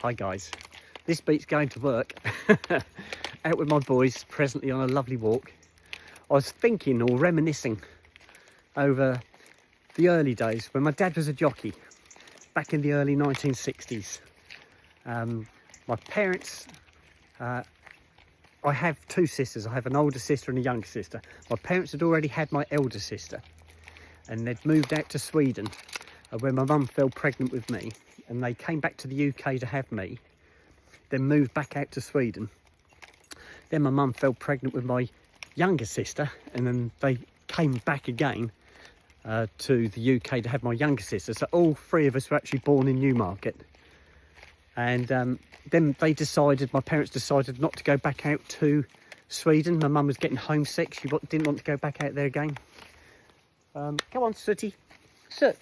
Hi guys, this beats going to work. Out with my boys, presently on a lovely walk. I was thinking or reminiscing over the early days when my dad was a jockey back in the early 1960s. My parents, I have two sisters. I have an older sister and a younger sister. My parents had already had my elder sister and they'd moved out to Sweden when my mum fell pregnant with me, and they came back to the UK to have me, then moved back out to Sweden. Then my mum fell pregnant with my younger sister, and then they came back again to the UK to have my younger sister. So all three of us were actually born in Newmarket. And then my parents decided not to go back out to Sweden. My mum was getting homesick. She didn't want to go back out there again. Come on, Sooty. Soot.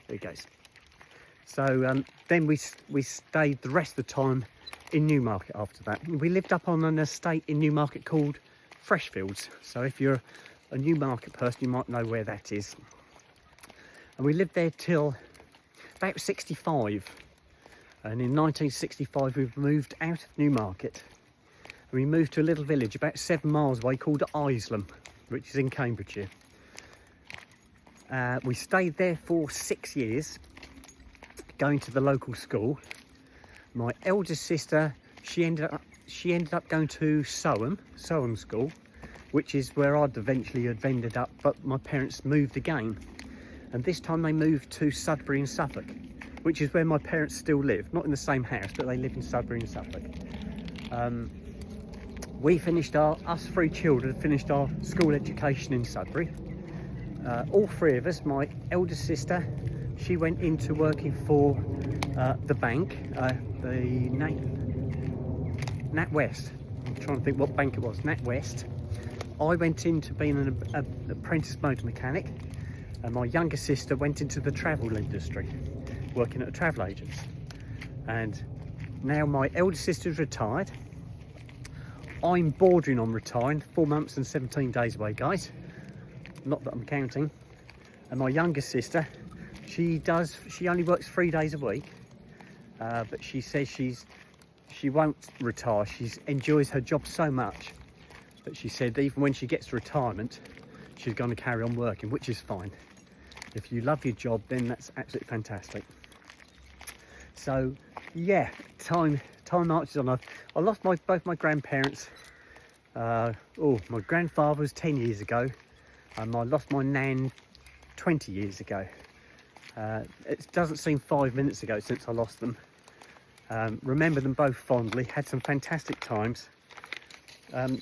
There he goes. So then we stayed the rest of the time in Newmarket after that. We lived up on an estate in Newmarket called Freshfields. So if you're a Newmarket person, you might know where that is. And we lived there till about 65. And in 1965, we moved out of Newmarket. And we moved to a little village about 7 miles away called Isleham, which is in Cambridgeshire. We stayed there for 6 years, going to the local school. My eldest sister, she ended up going to Soham School, which is where I'd eventually have ended up, but my parents moved again. And this time they moved to Sudbury in Suffolk, which is where my parents still live. Not in the same house, but they live in Sudbury in Suffolk. Us three children finished our school education in Sudbury. All three of us, my eldest sister, she went into working for the bank, the NatWest. I'm trying to think what bank it was, NatWest. I went into being an apprentice motor mechanic, and my younger sister went into the travel industry, working at a travel agent. And now my eldest sister's retired. I'm bordering on retiring, 4 months and 17 days away, guys. Not that I'm counting. And my younger sister, she only works 3 days a week, but she says she won't retire. She enjoys her job so much that she said even when she gets to retirement, she's going to carry on working, which is fine. If you love your job, then that's absolutely fantastic. So yeah, time marches on. I lost both my grandparents. My grandfather was 10 years ago. I lost my nan 20 years ago. It doesn't seem 5 minutes ago since I lost them. Remember them both fondly, had some fantastic times.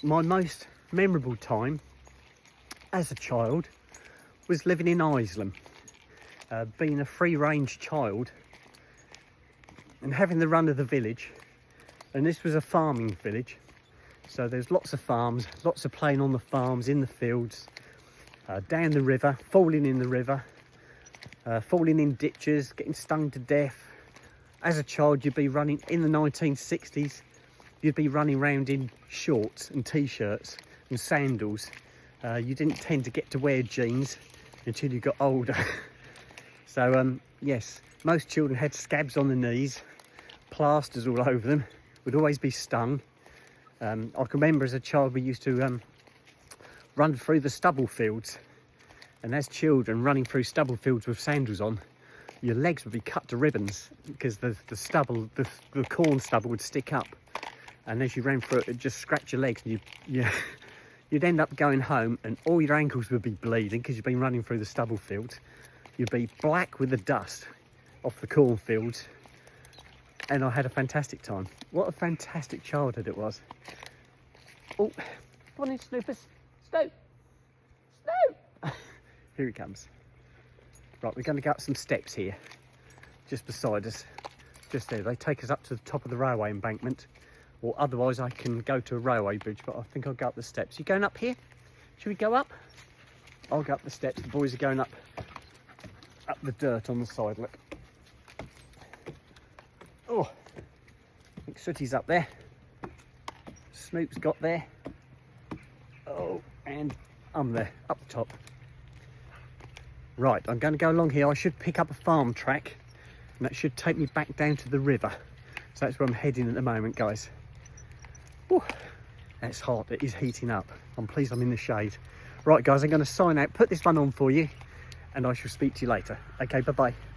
My most memorable time as a child was living in Isleham. Being a free-range child and having the run of the village. And this was a farming village. So there's lots of farms, lots of playing on the farms, in the fields. Down the river, falling in the river, falling in ditches, getting stung to death. As a child, you'd be running, in the 1960s, you'd be running around in shorts and t-shirts and sandals. You didn't tend to get to wear jeans until you got older. So yes, most children had scabs on the knees, plasters all over them, would always be stung. I can remember as a child we used to run through the stubble fields, and as children running through stubble fields with sandals on, your legs would be cut to ribbons because the corn stubble would stick up, and as you ran through it, it'd just scratch your legs, and you'd end up going home and all your ankles would be bleeding because you've been running through the stubble fields. You'd be black with the dust off the cornfields, and I had a fantastic time. What a fantastic childhood it was. Oh, come on in, Snoopers. Snoop! Snoop! Here he comes. Right, we're going to go up some steps here, just beside us. Just there, they take us up to the top of the railway embankment, or otherwise I can go to a railway bridge, but I think I'll go up the steps. You going up here? Should we go up? I'll go up the steps. The boys are going up the dirt on the side, look. Oh, I think Sooty's up there. Snoop's got there. Oh, and I'm there, up the top. Right, I'm going to go along here. I should pick up a farm track and that should take me back down to the river. So that's where I'm heading at the moment, guys. Whew, that's hot, it is heating up. I'm pleased I'm in the shade. Right guys, I'm going to sign out, put this one on for you, and I shall speak to you later. Okay, bye bye.